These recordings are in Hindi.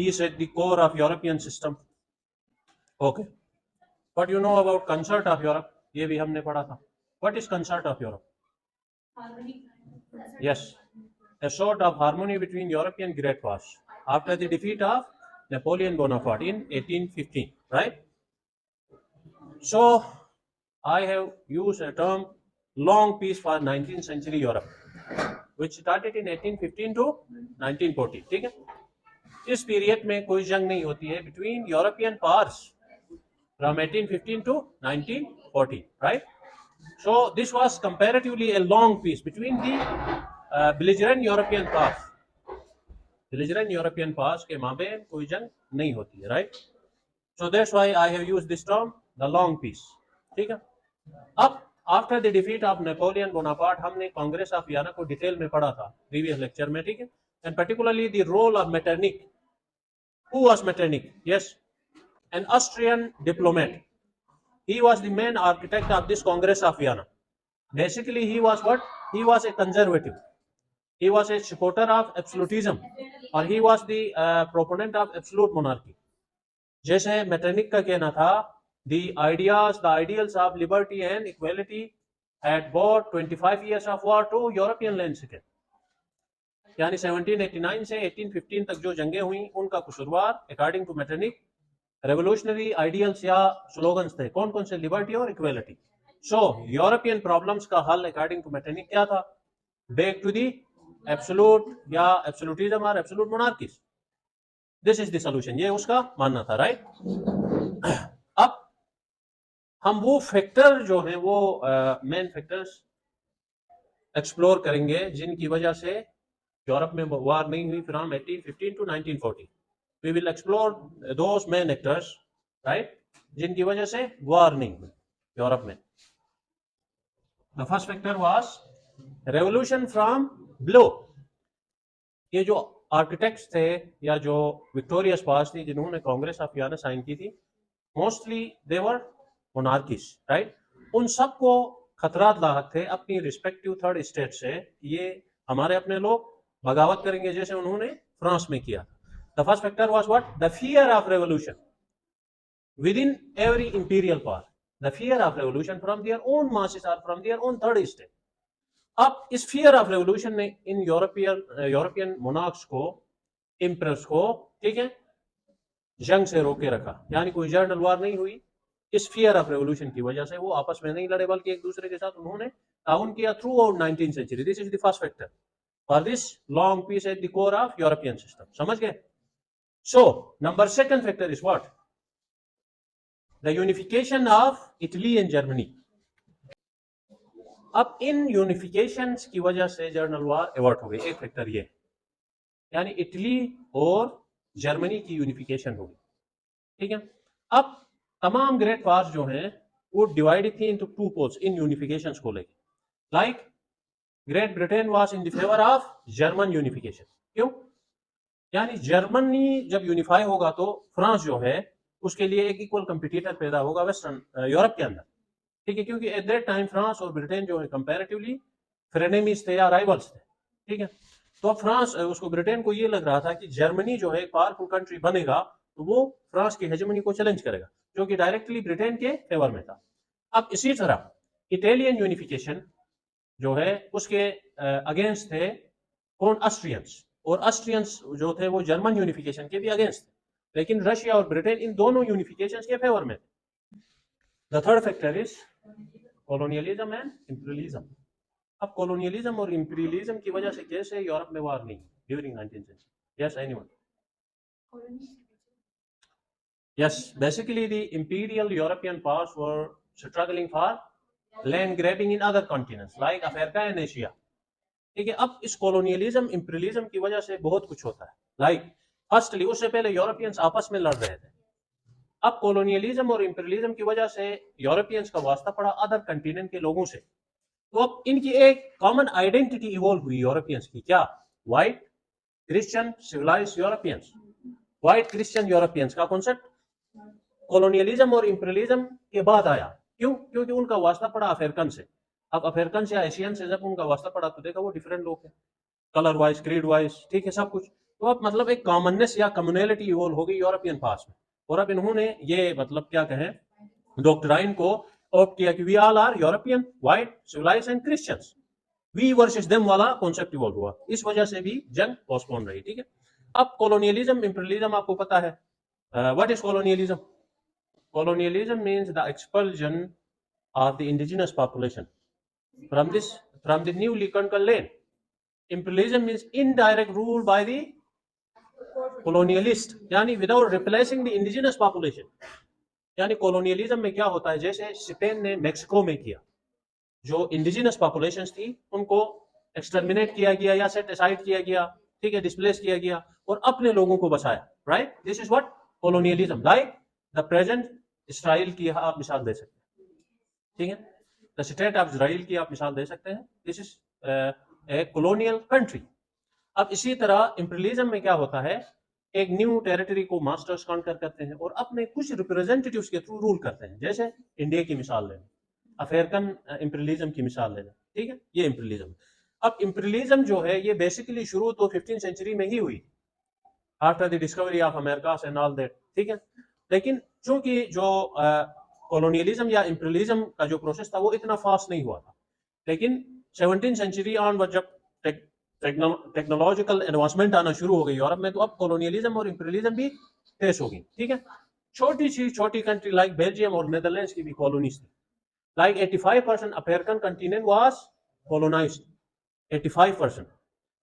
peace at the core of European system. Okay. What you know about concert of Europe? ये भी हमने पढ़ा था. What is concert of Europe? Harmony. Yes, a sort of harmony between European great powers after the defeat of Napoleon Bonaparte in 1815, right? So I have used a term long peace for 19th century Europe, which started in 1815 to 1940. ठीक है? इस पीरियड में कोई जंग नहीं होती है between European powers from 1815 to 1940, right? So this was comparatively a long peace between the belligerent European powers. Belligerent European powers के माबेन कोई जंग नहीं होती है, right? So that's why I have used this term, the long peace. ठीक है? अब after the defeat of Napoleon Bonaparte, हमने कांग्रेस ऑफ वियना को डिटेल में पढ़ा था previous lecture में, ठीक है? And particularly the role of Metternich. Who was Metternich? Yes, an Austrian diplomat. He was the main architect of this Congress of Vienna. Basically, he was what? He was a conservative. He was a supporter of absolutism, or he was the proponent of absolute monarchy. जैसे मेटरनिक का कहना था, the ideals of liberty and equality had brought 25 years of war to European landscape. यानी 1789 से 1815 तक जो जंगें हुई उनका कसूरवार according to Metternich revolutionary ideals या स्लोगन्स थे. कौन कौन से? लिबर्टी और इक्वालिटी. सो यूरोपियन प्रॉब्लम्स का हल अकॉर्डिंग टू मेटरनिक क्या था? बैक टू दी एब्सोल्यूट या एब्सोल्यूटिज्म और absolute monarchies. This is the solution. ये उसका मानना था, राइट? अब हम वो फैक्टर जो है वो मेन फैक्टर्स एक्सप्लोर करेंगे जिनकी वजह से यूरोप में वार नहीं हुई from 1815 to 1940. We will explore those main actors, right? जिनकी वजह से वार नहीं हुई यूरोप में. The first factor was revolution from below. ये जो आर्किटेक्ट्स थे या जो विक्टोरियस पास थी जिन्होंने कांग्रेस ऑफ वियना साइन की थी, mostly they were monarchies, right? उन सबको खतरात लाहक थे अपनी रिस्पेक्टिव थर्ड स्टेट से. ये हमारे अपने लोग बगावत करेंगे जैसे उन्होंने फ्रांस में किया. The first factor was what? The fear of revolution within every imperial power. The fear of revolution from their own masses or from their own third state. अब इस fear of revolution ने इन यूरोपियन मोनार्क्स को, इम्प्रेस को, ठीक है, जंग से रोके रखा. यानी कोई जर्नल वार नहीं हुई. इस fear of revolution की वजह से वो आपस में नहीं लड़े बल्कि एक दूसरे के साथ उन्होंने ताउन किया through out 19th century. This is the first factor for this long peace at the core of European system. समझ गए? So, second factor is what? The unification of Italy and Germany. अब इन यूनिफिकेशंस की वजह से जर्नल वार एवर्ट हो गई. एक फैक्टर ये, यानी इटली और जर्मनी की यूनिफिकेशन हो गई. ठीक है? अब तमाम ग्रेट पावर्स जो हैं वो डिवाइडेड थी इनटू टू पोल्स इन यूनिफिकेशंस को लेकर. Like great Britain was in the favour of German unification. क्यों? यानी जर्मनी जब यूनिफाई होगा तो फ्रांस जो है उसके लिए एक इक्वल कंपटीटर पैदा होगा वेस्टर्न यूरोप के अंदर. ठीक है? क्योंकि एट दैट टाइम फ्रांस और ब्रिटेन जो है कंपैरेटिवली फ्रेनेमीज थे या राइवल्स थे. ठीक है? तो अब फ्रांस उसको ब्रिटेन को ये लग रहा था कि जर्मनी जो है पावरफुल कंट्री बनेगा तो वो फ्रांस की हेजेमनी को चैलेंज करेगा, जो कि डायरेक्टली ब्रिटेन के फेवर में था. अब इसी तरह इटालियन यूनिफिकेशन जो है उसके अगेंस्ट थे कौन? ऑस्ट्रियंस. और ऑस्ट्रियंस जो थे वो जर्मन यूनिफिकेशन के भी अगेंस्ट थे, लेकिन रशिया और ब्रिटेन इन दोनों यूनिफिकेशंस के फेवर में थे. The third factor is colonialism and imperialism. अब कॉलोनियलिज्म और इंपीरियलिज्म की वजह से कैसे यूरोप में वार नहीं during 19th century? Yes, anyone? Yes, basically the imperial European powers were struggling for land grabbing in other continents like Africa and Asia. ठीक है? अब इस कॉलोनियलिज्म इंपीरियलिज्म की वजह से बहुत कुछ होता है. लाइक फर्स्टली उससे पहले यूरोपियंस आपस में लड़ रहे थे. अब कॉलोनियलिज्म और इंपीरियलिज्म की वजह से यूरोपियंस का वास्ता पड़ा अदर कंटिनेंट के लोगों से. तो अब इनकी एक कॉमन आइडेंटिटी इवॉल्व हुई यूरोपियंस की. क्या? White Christian civilised Europeans. White Christian Europeans का कॉन्सेप्ट कॉलोनियलिज्म और इंपीरियलिज्म के बाद आया. क्यों? क्योंकि उनका वास्ता पड़ा अफ्रीकन से. अब अफ्रीकन या एशियन से जब उनका वास्ता पड़ा तो देखा वो डिफरेंट लोग हैं, कलर वाइज, क्रीड वाइज, ठीक है, सब कुछ. तो अब मतलब एक कॉमननेस या कम्युनैलिटी इवॉल्व हो गई यूरोपियन पास में, और अब इन्होंने ये मतलब क्या कहें डॉक्ट्राइन को ऑप्ट किया कि we all are European white civilised and Christians, we versus them वाला कॉन्सेप्ट इवॉल्व हुआ, इस वजह से भी जंग पोस्टपोन रही। ठीक है, अब कॉलोनियलिज्म इंपीरियलिज्म आपको पता है, what is colonialism? Colonialism means the expulsion of the indigenous population from the newly conquered land. Imperialism means indirect rule by the colonialist, यानी without replacing the indigenous population. यानी colonialism में क्या होता है, जैसे स्पेन ने मैक्सिको में किया, जो इंडिजिनस पॉपुलेशंस थी उनको एक्सटर्मिनेट किया गया या सेट असाइड किया गया, ठीक है, डिस्प्लेस किया गया और अपने लोगों को बचाया, right? This is what colonialism, like the present Israel की आप मिसाल दे सकते हैं, ठीक है, द स्टेट ऑफ इसराइल की आप मिसाल दे सकते हैं, this is a colonial country. अब इसी तरह इंपीरियलिज्म में क्या होता है, एक न्यू टेरिटरी को मास्टर्स कॉन्कर करते हैं और अपने कुछ रिप्रेजेंटेटिव्स के थ्रू रूल करते हैं, जैसे इंडिया की मिसाल लें, अफ्रीकन इंपीरियलिज्म की मिसाल लेना, ठीक है, ये इंपीरियलिज्म। अब इंपीरियलिज्म जो है ये बेसिकली शुरू तो 15th सेंचुरी में ही हुई, after the discovery of America and all that, ठीक है, लेकिन चूंकि जो कॉलोनियलिज्म या इंपीरियलिज्म का जो प्रोसेस था वो इतना फास्ट नहीं हुआ था, लेकिन 17th सेंचुरी ऑनवर्ड जब टेक्नोलॉजिकल एडवांसमेंट आना शुरू हो गई यूरोप में, तो अब कॉलोनियलिज्म और इंपीरियलिज्म भी फेस हो गई, ठीक है। छोटी कंट्री लाइक बेल्जियम और नेदरलैंड्स की भी कॉलोनीज थी, like 85% African continent was colonized, 85%,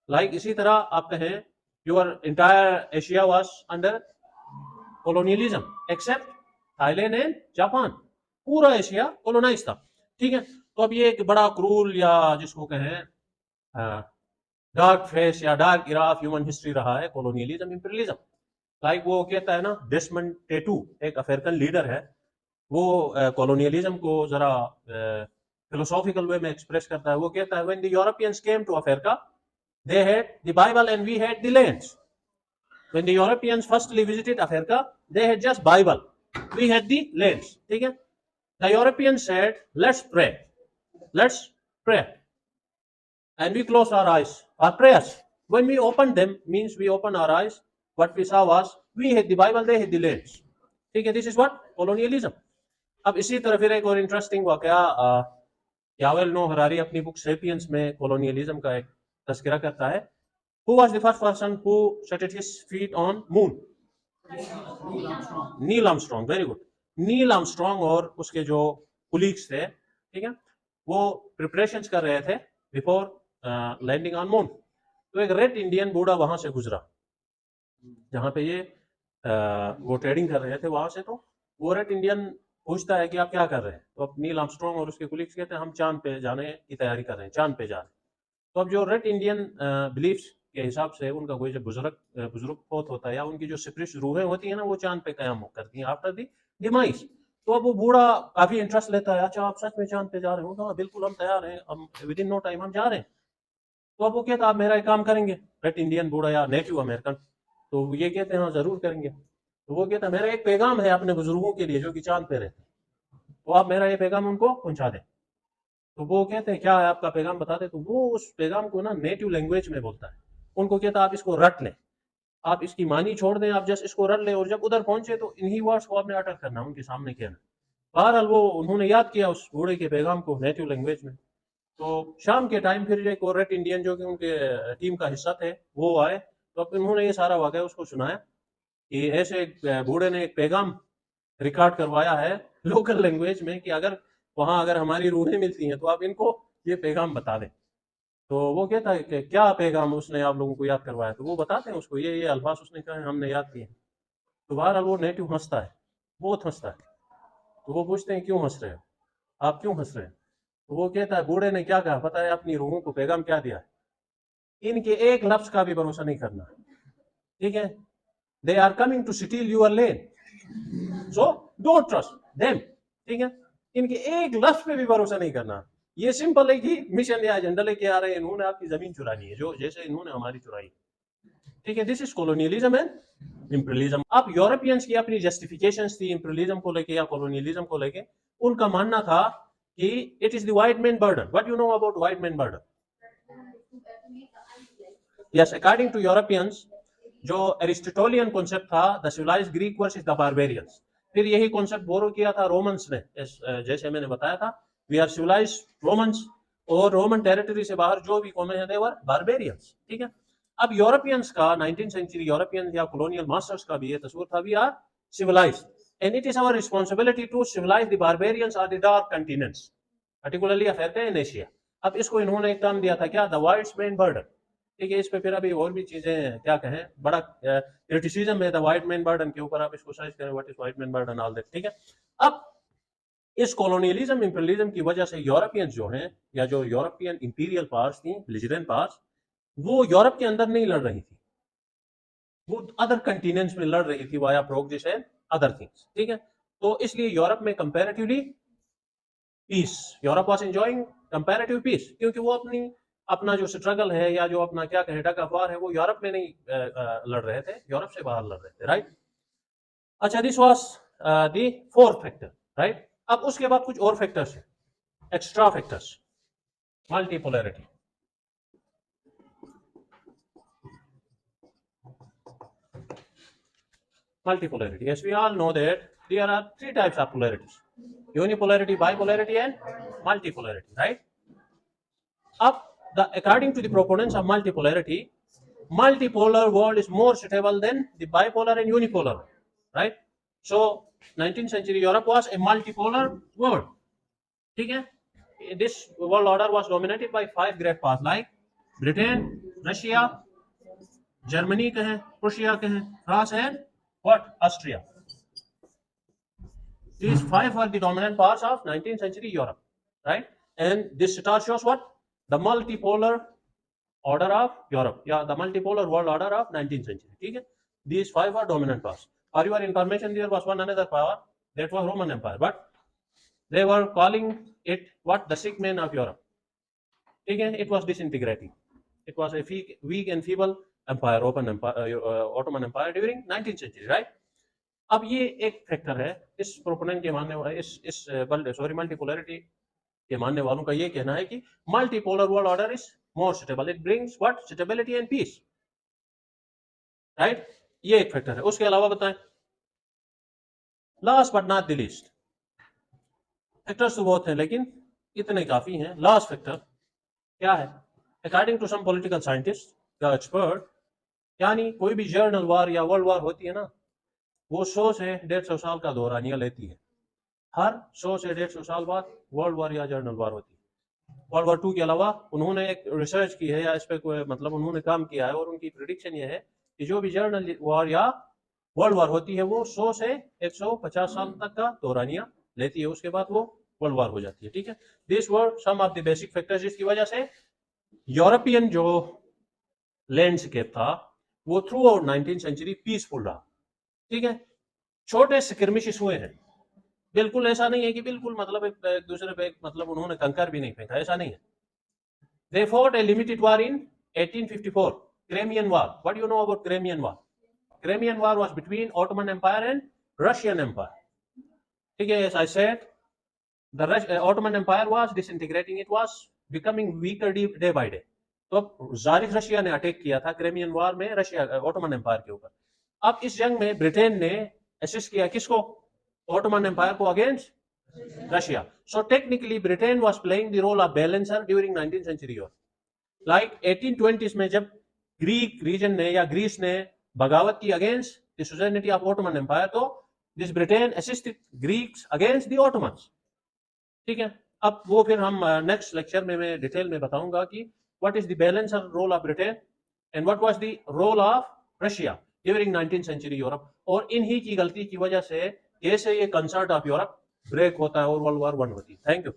like इसी तरह आप कहें your entire Asia was under colonialism except Thailand and Japan, पूरा एशिया colonized था, ठीक है। तो अब ये एक बड़ा क्रूल या जिसको कहें डार्क फेस या dark era of human history रहा है colonialism imperialism, लाइक वो कहता है ना, डेस्मंड टेटू एक अफ्रीकन लीडर है, वो कॉलोनियलिज्म को जरा फिलोसॉफिकल वे में एक्सप्रेस करता है, वो कहता है when the Europeans came to Africa they had the Bible and we had the lands, when the Europeans firstly visited Africa they had just Bible, we had the lands, ठीक है। The Europeans said let's pray and we closed our eyes, our prayers, when we opened them means we opened our eyes, what we saw was we had the Bible, they had the lands, ठीक है, this is what colonialism। अब इसी तरह फिर एक और इंटरेस्टिंग वाकया यावेल नो हरारी अपनी बुक सेपियंस में कॉलोनियलिज्म का एक तस्करा करता है। Who was the first person who settled his feet on moon? Neil Armstrong, very good, Neil Armstrong और उसके जो कुलीग्स थे, ठीक है, वो प्रिपरेशंस कर रहे थे बिफोर लैंडिंग ऑन मून। तो एक रेड इंडियन बूढ़ा वहां से गुजरा जहां पे ये वो ट्रेडिंग कर रहे थे वहां से, तो वो रेड इंडियन पूछता है कि आप क्या कर रहे हैं? तो अब नील आर्मस्ट्रॉन्ग और उसके कुलीग्स कहते हैं हम चांद पे जाने की तैयारी कर रहे हैं, चांद पे जा रहे हैं। तो अब जो रेड इंडियन बिलीफ्स के हिसाब से उनका कोई जो बुजुर्ग होता है या उनकी जो स्पिरिट रूहें होती है ना, वो चांद पे कयाम करती हैं आफ्टर दी डिमाइस। तो अब वो बूढ़ा काफी इंटरेस्ट लेता है, अच्छा आप सच में चांद पे जा रहे हो? तो बिल्कुल हम तैयार हैं, हम विद इन नो टाइम हम जा रहे हैं। तो अब वो कहता आप मेरा एक काम करेंगे, रेड इंडियन बूढ़ा या नेटिव अमेरिकन, तो ये कहते हैं हाँ जरूर करेंगे। तो वो कहता है मेरा एक पैगाम है अपने बुजुर्गों के लिए जो कि चांद पे रहते हैं, तो आप मेरा ये पैगाम उनको पहुंचा दें। तो वो कहते हैं क्या है आपका पैगाम, बता दे। तो वो उस पैगाम को ना नेटिव लैंग्वेज में बोलता है, उनको कहता है आप इसको रट लें, आप इसकी मानी छोड़ दें, आप जस्ट इसको रट लें, और जब उधर पहुंचे तो इन्हीं वर्ड्स को आपने अटर करना, उनके सामने कहना। बहरहाल वो उन्होंने याद किया उस बूढ़े के पैगाम को नेटिव लैंग्वेज में। तो शाम के टाइम फिर एक और रेड इंडियन जो कि उनके टीम का हिस्सा थे वो आए, तो अब उन्होंने ये सारा वाकया उसको सुनाया कि ऐसे एक बूढ़े ने एक पैगाम रिकॉर्ड करवाया है लोकल लैंग्वेज में कि अगर वहां अगर हमारी रूहें मिलती हैं तो आप इनको ये पैगाम बता दें। तो वो कहता है कि क्या पैगाम उसने आप लोगों को याद करवाया? तो वो बताते हैं उसको ये अल्फाज उसने कहा हमने याद किए। तो बहरहाल वो नेटिव हंसता है, बहुत हंसता है। तो वो पूछते हैं क्यों हंस रहे हो, आप क्यों हंस रहे हैं? तो वो कहता है बूढ़े ने क्या कहा पता है, अपनी रूहों को पैगाम क्या दिया है, इनके एक लफ्ज का भी भरोसा नहीं करना, ठीक है, they are coming to steal your land, so don't trust them, ठीक है, इनके एक लफ्ज पे भी भरोसा नहीं करना। ये सिंपल है कि मिशन या एजेंडा लेके आ रहे हैं, इन्होंने आपकी जमीन चुरानी है जो जैसे इन्होंने हमारी चुराई, ठीक है। This is colonialism and imperialism. अब यूरोपियंस की अपनी जस्टिफिकेशंस थी इंपीरियलिज्म को लेके या कॉलोनियलिज्म को लेके। उनका मानना था कि it is the white man burden. What you know about white man burden? Yes, according to Europeans, जो एरिस्टोटोलियन कॉन्सेप्ट था, the civilised Greek versus the barbarians, फिर यही कॉन्सेप्ट बोरो किया था रोमन्स ने, जैसे मैंने बताया था, वी आर सिविलाइज्ड रोमन्स, और रोमन टेरिटरी से बाहर जो भी कौमें हैं, दे वर बारबेरियंस, ठीक है। अब यूरोपियंस का 19th सेंचुरी यूरोपियन या कॉलोनियल मास्टर्स का भी ये तस्वीर था, we are civilized and it is our responsibility to civilize the barbarians or the dark continents, particularly Africa and Asia. अब इसको इन्होंने एक टर्म दिया था क्या, द वाइट मैन बर्डन, ठीक है। इस पे फिर अभी और भी चीजें क्या कहें, बड़ा क्रिटिसिज्म है द वाइट मैन बर्डन के ऊपर, आप इसको सर्च करें what is white man burden all that, ठीक है। अब इस कॉलोनियलिज्म इंपीरियलिज्म की वजह से यूरोपियंस जो हैं, या जो यूरोपियन इंपीरियल पावर्स थी, बेलिजरेंट पावर्स, वो यूरोप के अंदर नहीं लड़ रही थी, वो अदर कंटिनेंट्स में लड़ रही थी via progress and other things, ठीक है। तो इसलिए यूरोप में comparatively peace, Europe was enjoying comparative peace, क्योंकि वो अपना जो स्ट्रगल है या जो अपना क्या कहें टग ऑफ वार है, वो यूरोप में नहीं लड़ रहे थे, यूरोप से बाहर लड़ रहे थे, राइट। अच्छा, this was the fourth factor, right. अब उसके बाद कुछ और फैक्टर्स हैं, extra factors, multipolarity. Multipolarity. Yes, we all know that there are three types of polarities: unipolarity, bipolarity, and multipolarity. Right? According to the proponents of multipolarity, multipolar world is more suitable than the bipolar and unipolar. Right? So, 19th century Europe was a multipolar world. Okay? This world order was dominated by 5 great powers like Britain, Russia, Germany, Prussia, France, and what? Austria. These 5 were the dominant powers of 19th century Europe, right? And this star shows what? The multipolar order of Europe, yeah, the multipolar world order of 19th century. Okay? These 5 were dominant powers. For your information, there was one another power, that was Roman Empire, but they were calling it what? The sick man of Europe. Again, it was disintegrating. It was a weak and feeble empire, Ottoman Empire during 19th century, right? अब ये एक फैक्टर है, इस प्रोपोनेंट के मानने वाले, मल्टीपोलैरिटी के मानने वालों का ये कहना है कि multipolar world order is more suitable, it brings what? Stability and peace, right. ये एक फैक्टर है। उसके अलावा बताएं, last but not the least, factors तो बहुत हैं लेकिन इतने काफी हैं। लास्ट फैक्टर क्या है? According to some political scientist या एक्सपर्ट, यानी कोई भी जर्नल वार या वर्ल्ड वार होती है ना, वो 100 से 150 साल का दौरानिया लेती है। हर 100 से 150 साल बाद वर्ल्ड वार या जर्नल वार होती है। वर्ल्ड वार 2 के अलावा उन्होंने एक रिसर्च की है या इस पे कोई मतलब उन्होंने काम किया है, और उनकी प्रिडिक्शन ये है कि जो भी जर्नल वार या वर्ल्ड वार होती है वो 100 से 150 साल तक का दौरानिया लेती है, उसके बाद वो वर्ल्ड वार हो जाती है, ठीक है। This were some of the basic factors जिसकी वजह से यूरोपियन जो लैंडस्केप था वो through out 19th century peaceful रहा, ठीक है। छोटे स्किर्मिशेस हुए हैं, बिल्कुल ऐसा नहीं है कि बिल्कुल मतलब एक दूसरे पे मतलब उन्होंने कंकर भी नहीं फेंका, ऐसा नहीं है। They fought a limited war in 1854, Crimean War. What do you know about Crimean War? Crimean War was between Ottoman Empire and Russian Empire. ठीक है, as I said, the Ottoman Empire was disintegrating, it was becoming weaker day by day. तो ज़ारिफ रशिया ने अटैक किया था क्रेमियन वार में रशिया ऑटोमन एम्पायर के ऊपर। अब इस जंग में ब्रिटेन ने असिस्ट किया किसको? ऑटोमन एम्पायर को against Russia. So technically Britain was playing the role of balancer during 19th century. और लाइक 1820s में जब ग्रीक रीजन ने या ग्रीस ने बगावत की against the suzerainty of Ottoman Empire, तो this Britain assisted Greeks against the Ottomans, ठीक है। अब वो फिर हम नेक्स्ट लेक्चर में मैं डिटेल में बताऊंगा कि what is the balancer role of Britain and what was the role of Russia during 19th century Europe, और इन्हीं की गलती की वजह से कैसे ये कंसर्ट ऑफ यूरोप ब्रेक होता है और वर्ल्ड वॉर 1 होती है। Thank you.